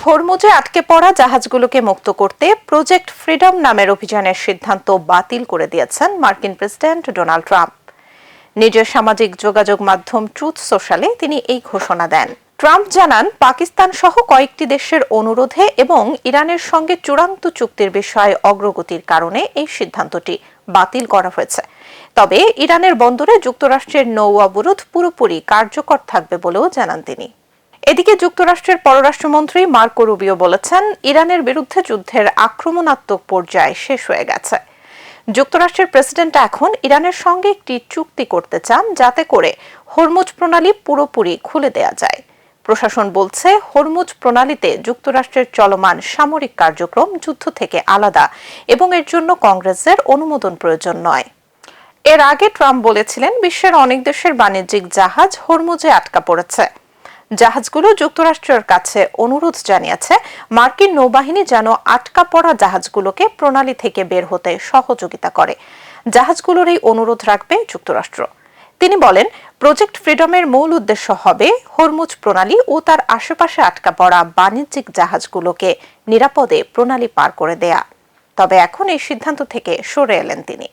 হরমুজে আটকে পড়া জাহাজগুলোকে মুক্ত করতে প্রজেক্ট ফ্রিডম নামের অভিযানের সিদ্ধান্ত বাতিল করে দিয়েছেন মার্কিন প্রেসিডেন্ট ডোনাল্ড ট্রাম্প। নিজের সামাজিক যোগাযোগ মাধ্যম ট্রুথ সোশ্যালে তিনি এই ঘোষণা দেন। ট্রাম্প জানান, পাকিস্তান সহ কয়েকটি দেশের অনুরোধে এবং ইরানের সঙ্গে চূড়ান্ত চুক্তির বিষয়ে অগ্রগতির কারণে এই সিদ্ধান্তটি বাতিল করা হয়েছে। তবে ইরানের বন্দরে যুক্তরাষ্ট্রের নৌ অবরোধ পুরোপুরি কার্যকর থাকবে বলেও জানান তিনি। এদিকে যুক্তরাষ্ট্রের পররাষ্ট্রমন্ত্রী মার্কো রুবিও বলেছেন, ইরানের বিরুদ্ধে যুদ্ধের আক্রমণাত্মক পর্যায় শেষ হয়ে গেছে। যুক্তরাষ্ট্রের প্রেসিডেন্ট এখন ইরানের সঙ্গে একটি চুক্তি করতে চান, যাতে করে হরমুজ প্রণালী পুরোপুরি খুলে দেয়া যায়। প্রশাসন বলছে, হরমুজ প্রণালীতে যুক্তরাষ্ট্রের চলমান সামরিক কার্যক্রম যুদ্ধ থেকে আলাদা এবং এর জন্য কংগ্রেসের অনুমোদন প্রয়োজন নয়। এর আগে ট্রাম্প বলেছিলেন, বিশ্বের অনেক দেশের বাণিজ্যিক জাহাজ হরমুজে আটকা পড়েছে। জাহাজগুলো যুক্তরাষ্ট্রের কাছে অনুরোধ জানিয়েছে মার্কিন নৌবাহিনী যেন আটকা পড়া জাহাজগুলোকে প্রণালী থেকে বের হতে সহযোগিতা করে। জাহাজগুলোর এই অনুরোধ রাখবে যুক্তরাষ্ট্র। তিনি বলেন, প্রজেক্ট ফ্রিডমের মূল উদ্দেশ্য হবে হরমুজ প্রণালী ও তার আশেপাশে আটকা পড়া বাণিজ্যিক জাহাজগুলোকে নিরাপদে প্রণালী পার করে দেয়া। তবে এখন এই সিদ্ধান্ত থেকে সরে এলেন তিনি।